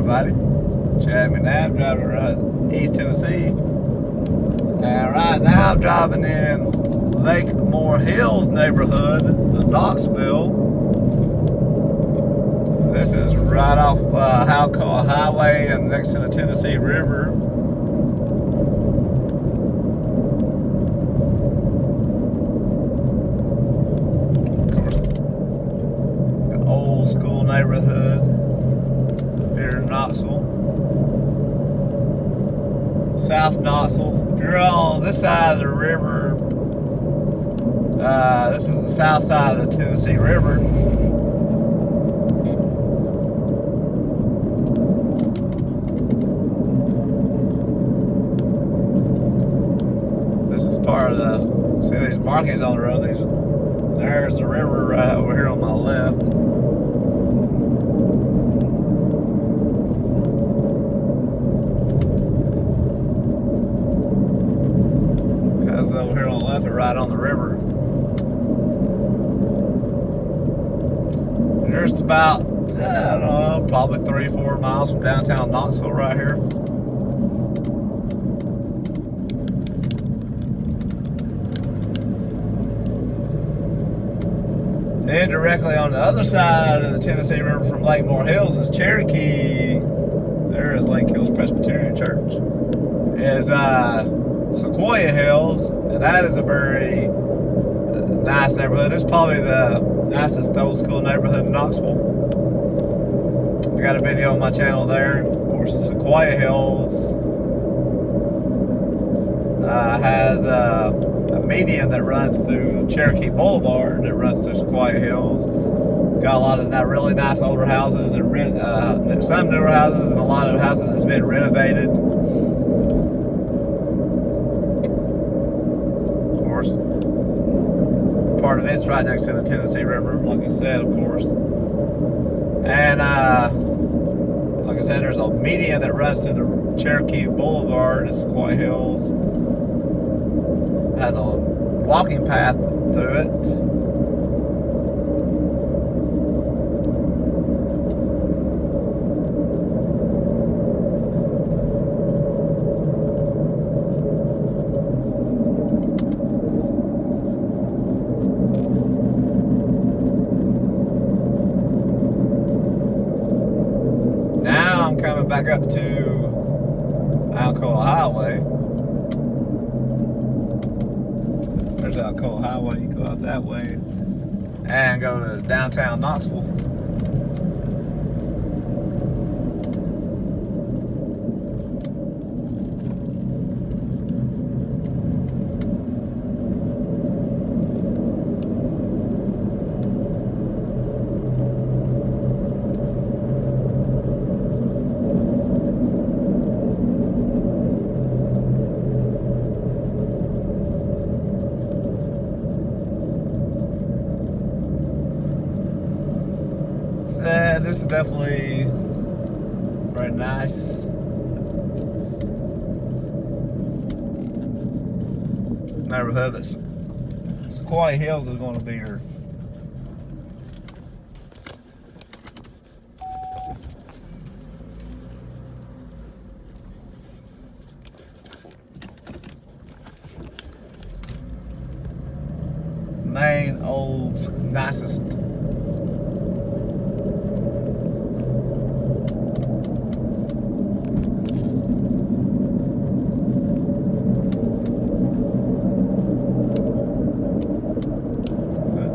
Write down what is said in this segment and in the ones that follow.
everybody. Chad McNabb driving around East Tennessee. And right now I'm driving in Lakemoor Hills neighborhood of Knoxville. This is right off Alcoa Highway and next to the Tennessee River. Of course, an old school neighborhood here in Knoxville. South Knoxville. If you're on this side of the river, this is the south side of the Tennessee River. This is part of the, see these markings on the road? There's the river right over here on my left. Over here on the left, right on the river. There's about, I don't know, probably 3-4 miles from downtown Knoxville right here. Then directly on the other side of the Tennessee River from Lakemoor Hills is Cherokee. There is Lake Hills Presbyterian Church. Is Sequoyah Hills, and that is a very nice neighborhood. It's probably the nicest old school neighborhood in Knoxville. I got a video on my channel there. Of course, Sequoyah Hills has a median that runs through Cherokee Boulevard that runs through Sequoyah Hills. Got a lot of really nice older houses and some newer houses, and a lot of houses that's been renovated. Part of it's right next to the Tennessee River, like I said, of course. And like I said, there's a median that runs through the Cherokee Boulevard at Sequoyah Hills. Has a walking path through it. I'm coming back up to Alcoa Highway. There's Alcoa Highway. You go out that way and go to downtown Knoxville. This is definitely very nice. Neighborhood. That Sequoyah Hills is going to be your main old nicest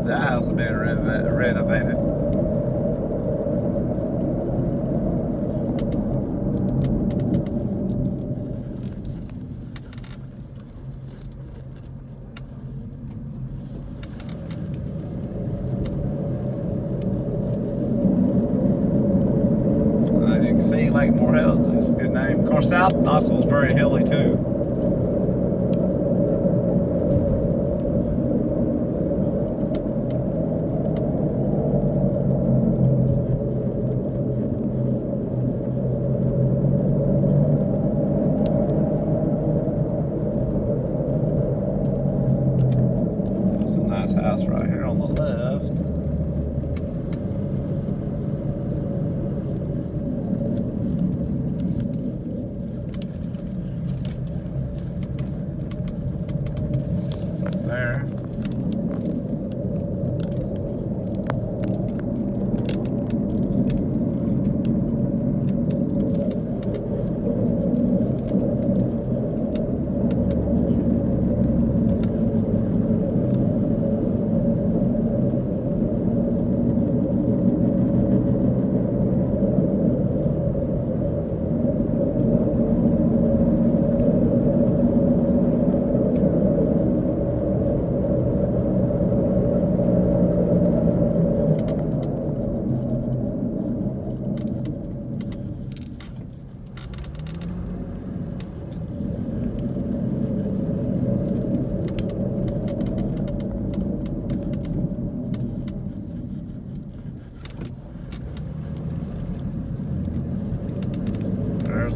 the house has been renovated. As you can see, Lakemoor Hills is a good name. Of course, South Knoxville is very hilly too. House right here on the left.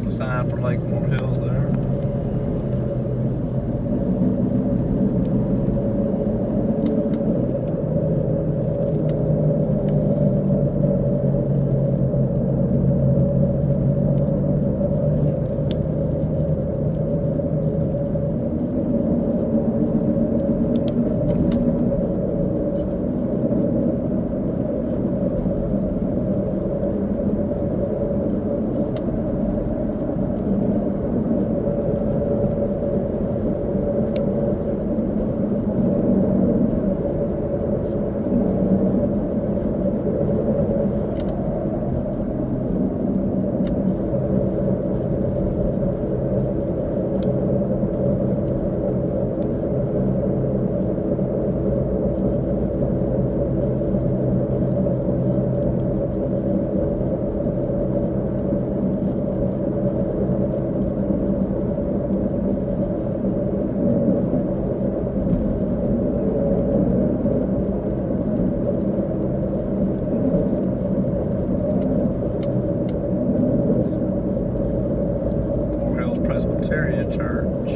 the sign for Lakemoor Hills there. Presbyterian Church.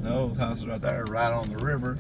Those houses right there, right on the river.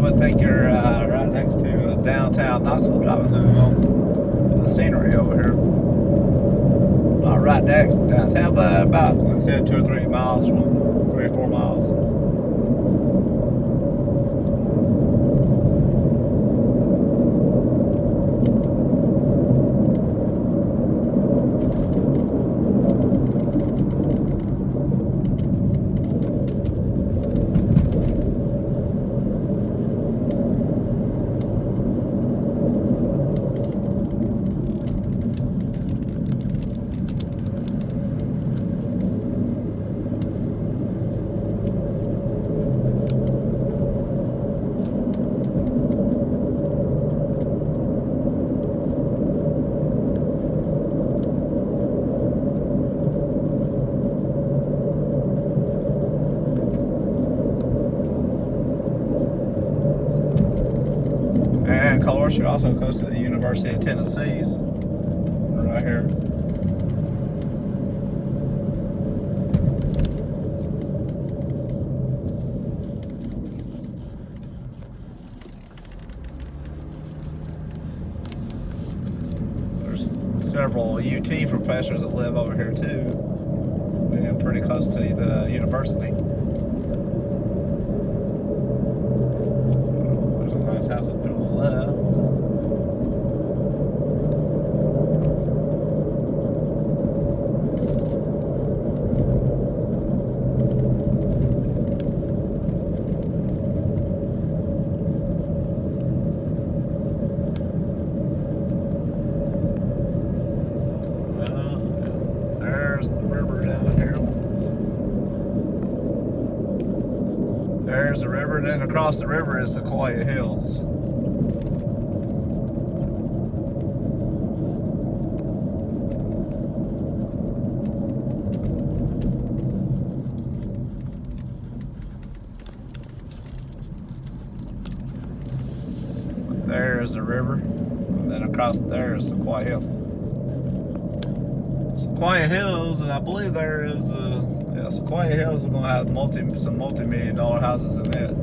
I think you're right next to downtown Knoxville, driving through the scenery over here. Not right next to downtown, but about, like I said, 2 or 3 miles from 3 or 4 miles. And of course, you're also close to the University of Tennessee's, right here. There's several UT professors that live over here too, being pretty close to the university. There's a nice house up there on the left. There's the river down here. There's the river, and then across the river is Sequoyah Hills. There's the river, and then across there is Sequoyah Hills. Sequoyah Hills, and I believe there is Sequoyah Hills is going to have some multi-million-dollar houses in it.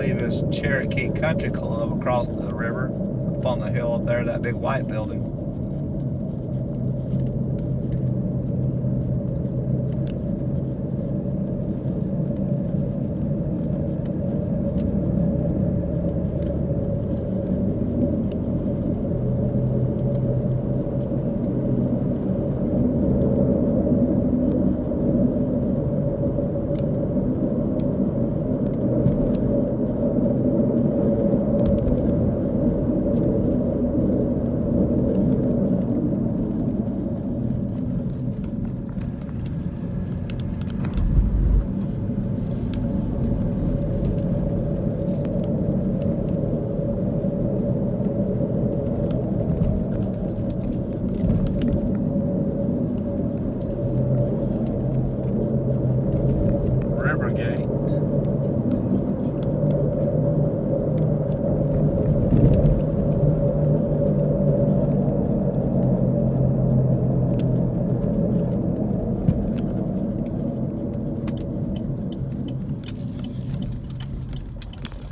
believe it's Cherokee Country Club across the river, up on the hill up there, that big white building.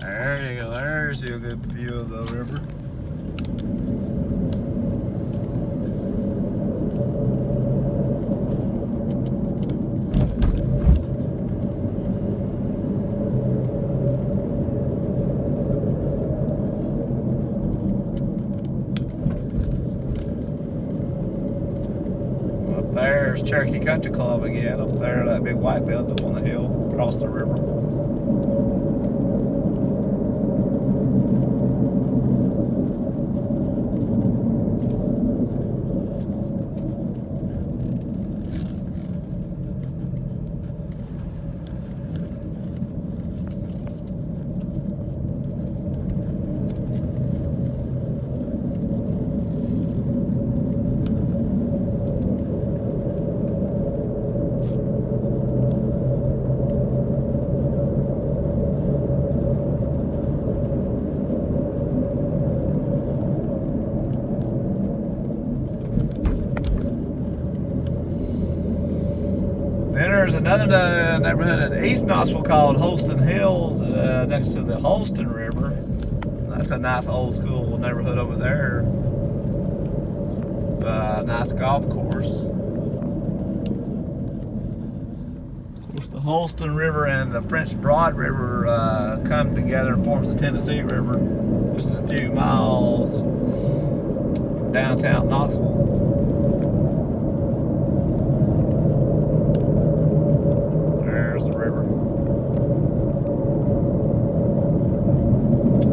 There you go, there's a good view of the river. Up there's Cherokee Country Club again, up there, that big white building on the hill across the river. Then there's another neighborhood in East Knoxville called Holston Hills, next to the Holston River. That's a nice old school neighborhood over there. Nice golf course. Of course, the Holston River and the French Broad River come together and forms the Tennessee River, just a few miles from downtown Knoxville.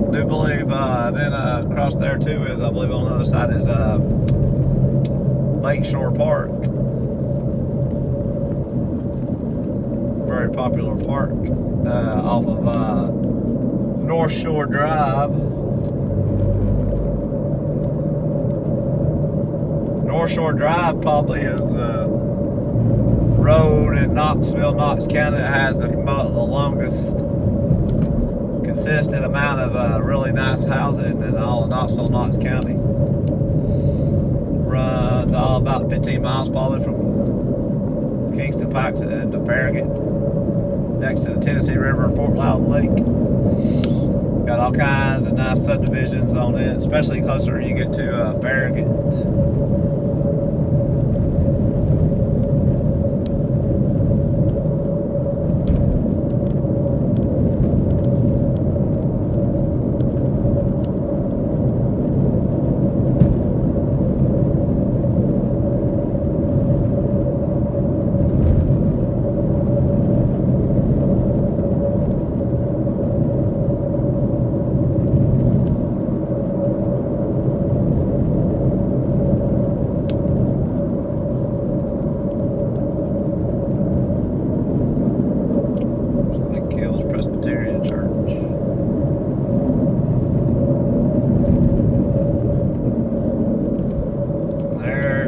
I do believe then across there too is, I believe on the other side is Lakeshore Park. Very popular park off of North Shore Drive. North Shore Drive probably is the road in Knoxville, Knox County that has the longest consistent amount of really nice housing in all of Knoxville, Knox County. Runs all about 15 miles probably from Kingston Pikes into Farragut, next to the Tennessee River and Fort Loudon Lake. Got all kinds of nice subdivisions on it, especially closer you get to Farragut.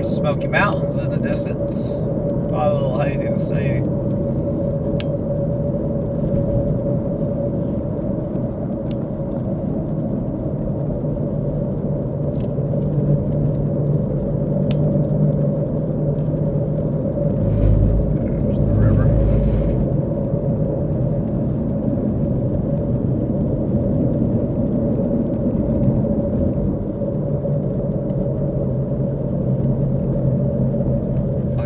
Smoky Mountains in the distance. Probably a little hazy to see. There's the river.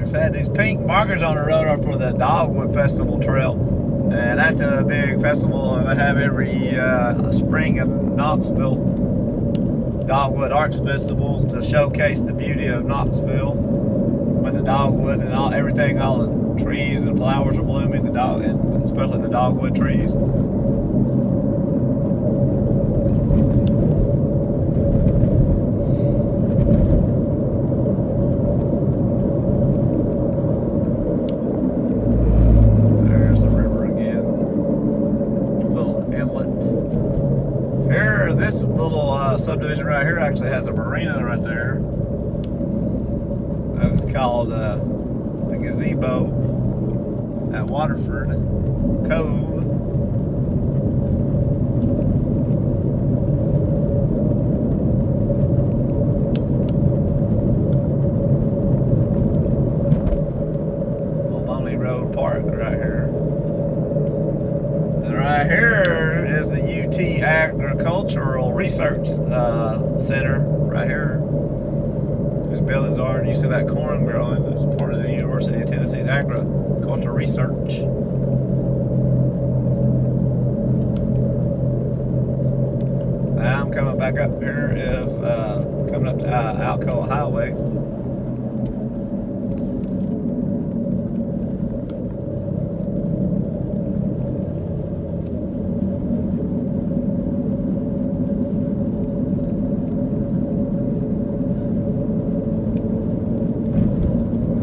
said, these pink markers on the road are for the Dogwood Festival Trail. And that's a big festival they have every spring in Knoxville. Dogwood Arts Festivals to showcase the beauty of Knoxville with the dogwood and everything, all the trees and flowers are blooming, and especially the dogwood trees. There's the river again. A little inlet. Here, this little subdivision right here actually has a marina right there. It's called the Gazebo at Waterford Cove. Lonely Road Park right here. And right here is the UT Agricultural Research Center right here. These buildings are, and you see that corn growing. It's part of the University of Tennessee's agricultural research. Now I'm coming back up here is coming up to Alcoa Highway.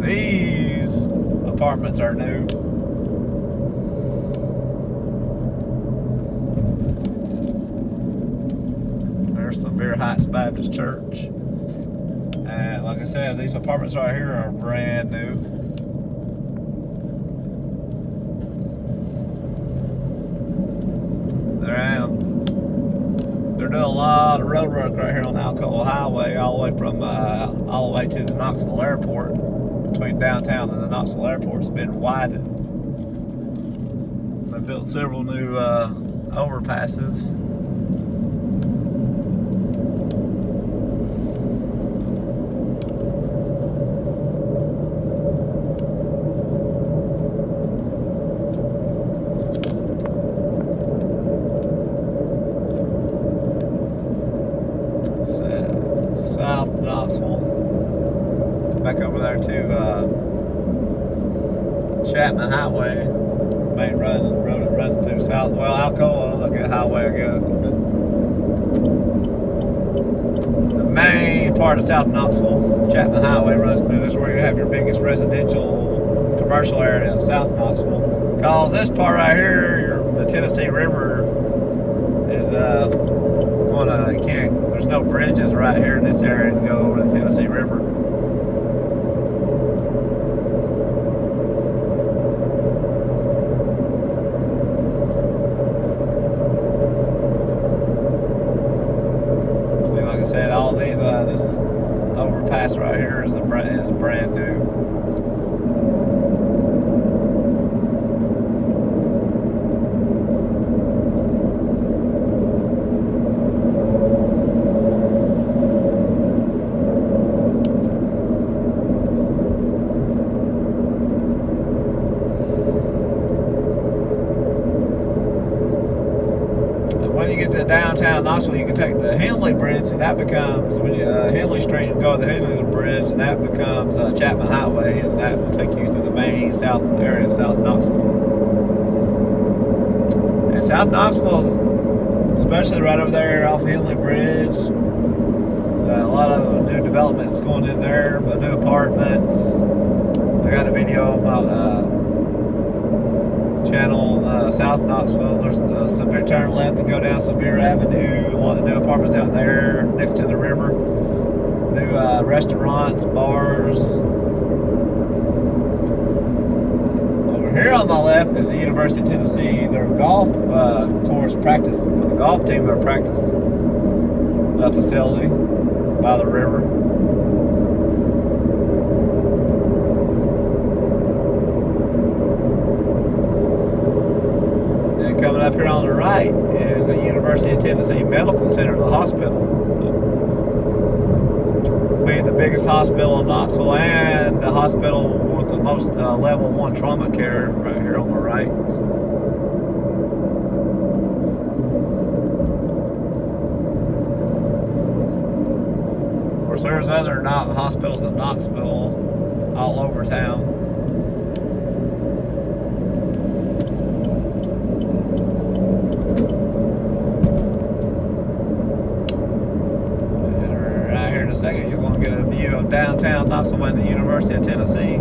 These apartments are new. There's the Beer Heights Baptist Church. And like I said, these apartments right here are brand new. They're doing a lot of road work right here on Alcoa Highway, all the way from all the way to the Knoxville Airport. Between downtown and the Knoxville Airport, it's been widened. They built several new overpasses. South Knoxville. Back over there to Chapman Highway, main road that runs through South. Well, Alcoa, look at highway again. The main part of South Knoxville, Chapman Highway runs through. This is where you have your biggest residential commercial area of South Knoxville. Cause this part right here, the Tennessee River is there's no bridges right here in this area to go over the Tennessee River. Like I said, all these this overpass right here is brand new. When you get to downtown Knoxville, you can take the Henley Bridge, and that becomes Henley Street, and go to the Henley Bridge, and that becomes Chapman Highway, and that will take you through the main south area of South Knoxville. And South Knoxville, especially right over there off Henley Bridge, a lot of new developments going in there, but new apartments. I got a video on my channel, South Knoxville. There's a severe turn left and go down Severe Avenue. A lot of new apartments out there next to the river. New restaurants, bars. Over here on my left is the University of Tennessee. Their golf course practice for the golf team. Their practice facility by the river. Coming up here on the right is the University of Tennessee Medical Center, the hospital. Being the biggest hospital in Knoxville and the hospital most level 1 trauma care right here on the right. Of course, there's other hospitals in Knoxville all over town. Second, you're going to get a view of downtown Knoxville and the University of Tennessee.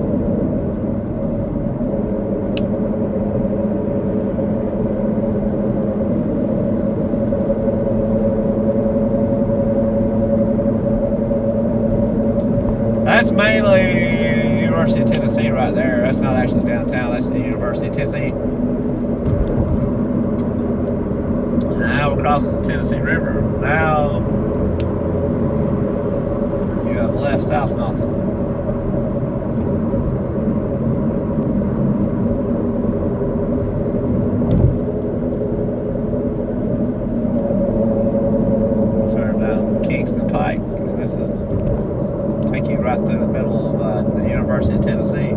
That's mainly University of Tennessee right there. That's not actually downtown. That's the University of Tennessee. Now we're crossing the Tennessee River. Now left South Knoxville. Turn down Kingston Pike, and this is take you right through the middle of the University of Tennessee.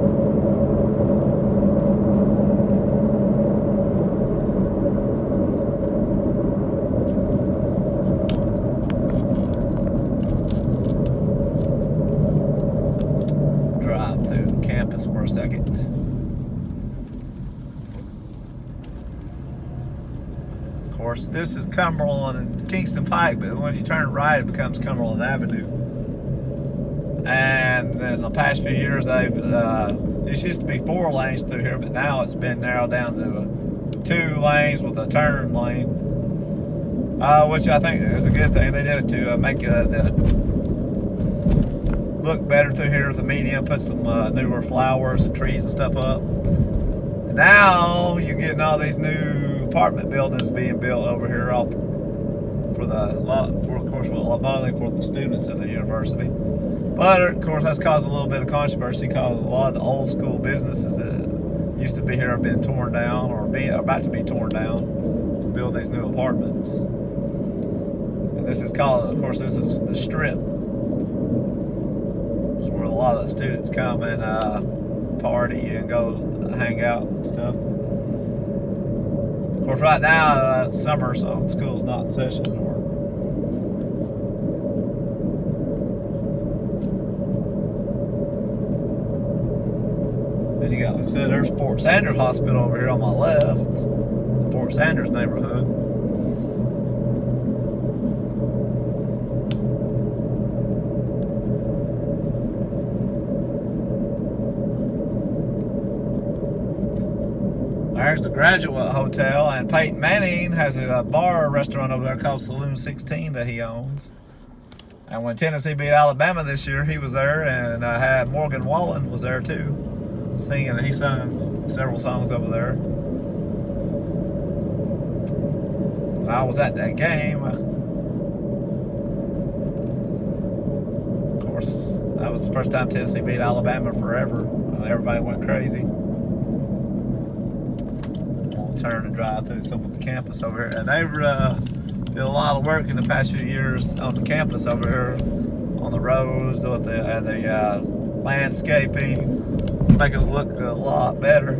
For a second. Of course, this is Cumberland and Kingston Pike, but when you turn right, it becomes Cumberland Avenue. And in the past few years, this used to be 4 lanes through here, but now it's been narrowed down to 2 lanes with a turn lane, which I think is a good thing. They did it to make look better through here with the median, put some newer flowers and trees and stuff up. And now you're getting all these new apartment buildings being built over here off for the students at the university. But of course that's caused a little bit of controversy because a lot of the old school businesses that used to be here have been torn down or about to be torn down to build these new apartments. And this is called, of course, this is the Strip. It's where a lot of the students come and party and go hang out and stuff. Of course, right now it's summer, so school's not in session. Then you got, like I said, there's Fort Sanders Hospital over here on my left, the Fort Sanders neighborhood. There's the Graduate Hotel, and Peyton Manning has a bar restaurant over there called Saloon 16 that he owns. And when Tennessee beat Alabama this year, he was there, and had Morgan Wallen was there too, singing. He sung several songs over there. And I was at that game. Of course, that was the first time Tennessee beat Alabama forever. Everybody went crazy. Turn and drive through some of the campus over here, and they've did a lot of work in the past few years on the campus over here, on the roads with the landscaping, making it look a lot better.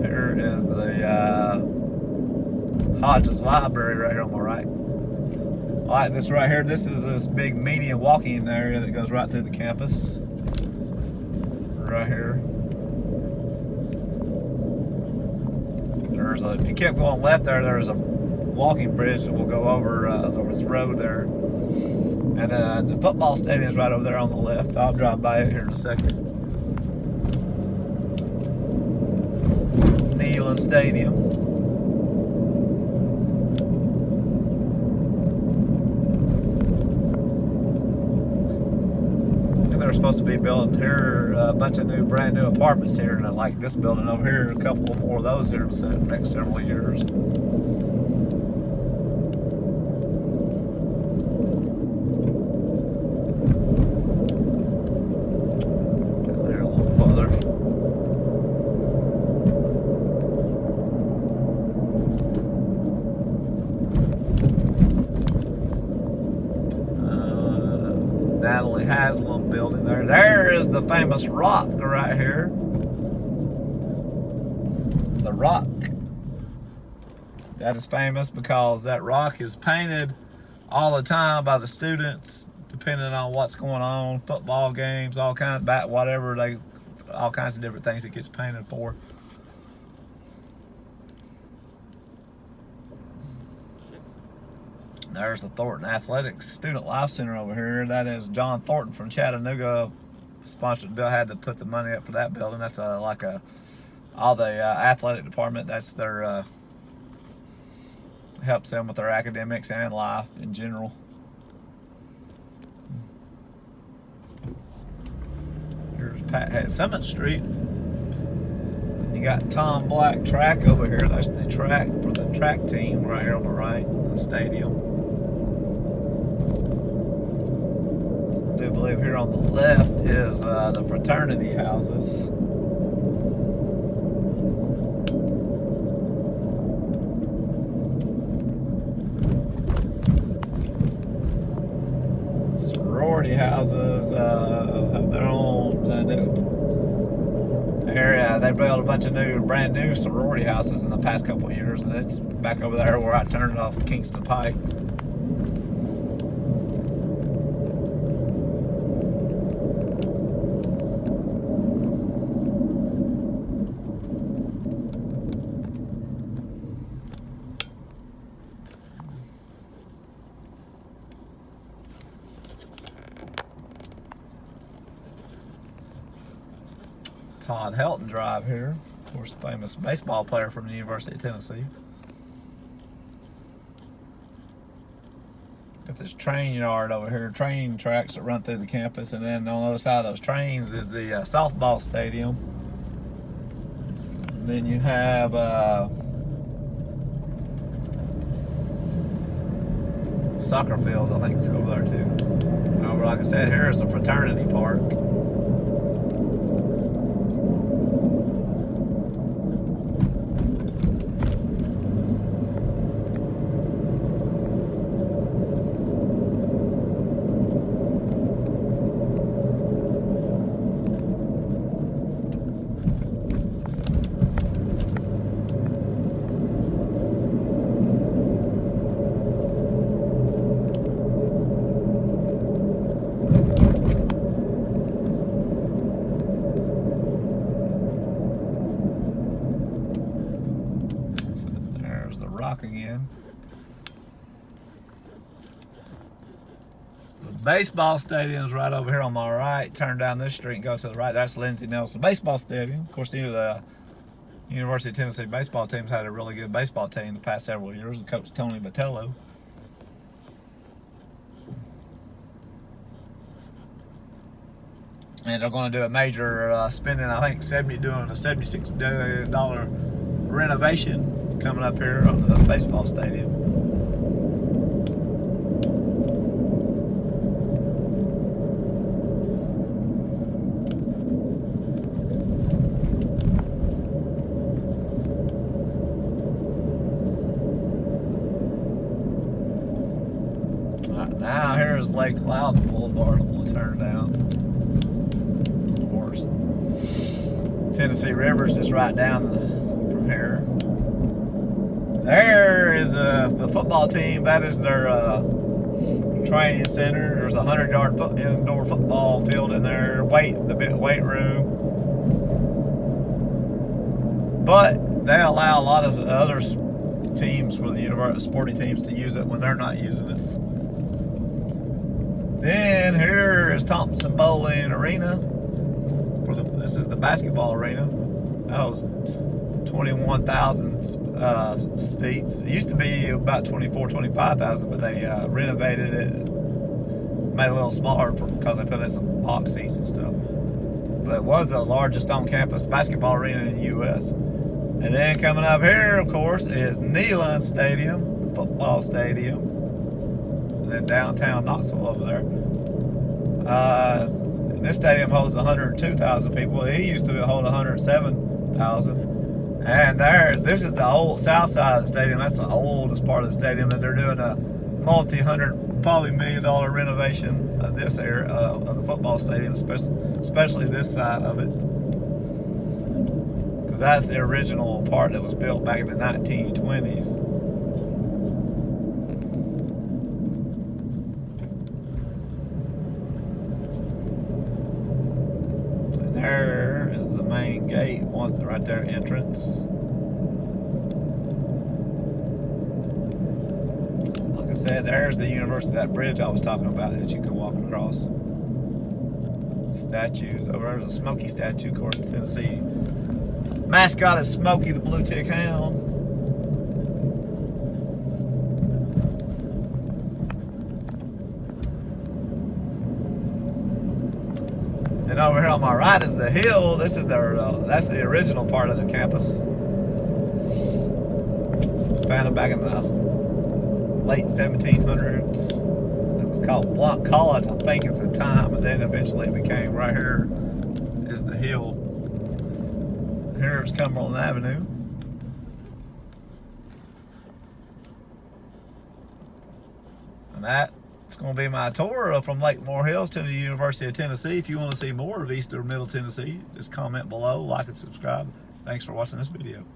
Here is the Hodges Library right here on my right. I like this right here. This is this big median walking area that goes right through the campus. Right here. If you kept going left there's a walking bridge that will go over this road there. And then the football stadium is right over there on the left. I'll drive by it here in a second. Neyland Stadium. They're supposed to be building here a bunch of brand new apartments here, and like this building over here, a couple more of those here in the next several years. There a little further. building there. There is the famous rock right here. The rock. That is famous because that rock is painted all the time by the students, depending on what's going on, football games, all kinds of whatever all kinds of different things it gets painted for. There's the Thornton Athletics Student Life Center over here. That is John Thornton from Chattanooga sponsored the bill, had to put the money up for that building. That's all the athletic department. That's their helps them with their academics and life in general. Here's Pat Summit Street. You got Tom Black Track over here. That's the track for the track team right here on the right, the stadium. I do believe here on the left is the fraternity houses. Sorority houses have their own area. They built a bunch of brand new sorority houses in the past couple of years, and it's back over there where I turned it off Kingston Pike. Todd Helton Drive here, of course, famous baseball player from the University of Tennessee. Got this train yard over here, train tracks that run through the campus, and then on the other side of those trains is the softball stadium. And then you have soccer fields, I think it's over there too. Like I said, here is a fraternity park. Rock again. The baseball stadium is right over here on my right. Turn down this street and go to the right. That's Lindsey Nelson Baseball Stadium. Of course, the University of Tennessee baseball team's had a really good baseball team the past several years with Coach Tony Botello. And they're going to do a major spending, I think, doing a $76 million renovation coming up here on the baseball stadium. Right, now here's Lakemoor Boulevard. I'm going to turn down. Of course, Tennessee River's just right down from here. There is the football team. That is their training center. There's a 100-yard indoor football field in there. The weight room. But they allow a lot of other teams for the university sporting teams to use it when they're not using it. Then here is Thompson Bowling Arena. This is the basketball arena. That was 21,000 seats. It used to be about 25,000, but they renovated it, made it a little smaller because they put in some box seats and stuff. But it was the largest on-campus basketball arena in the U.S. And then coming up here, of course, is Neyland Stadium, football stadium. And then downtown Knoxville over there. And this stadium holds 102,000 people. It used to hold 107,000. And this is the old south side of the stadium. That's the oldest part of the stadium, and they're doing a multi-$100, probably $1 million renovation this area of the football stadium, especially this side of it. Because that's the original part that was built back in the 1920s. And there is the main gate, one right there, entrance. Said there's the university, that bridge I was talking about that you can walk across. Statues over there's a Smokey statue, of course, in Tennessee. Mascot is Smokey the Blue Tick Hound. Then over here on my right is the hill. This is their that's the original part of the campus. It's founded back in the late 1700s. It was called Blount College, I think, at the time, and then eventually it became, right here is the hill. Here is Cumberland Avenue. And that's going to be my tour from Lakemoor Hills to the University of Tennessee. If you want to see more of East or Middle Tennessee, just comment below, like and subscribe. Thanks for watching this video.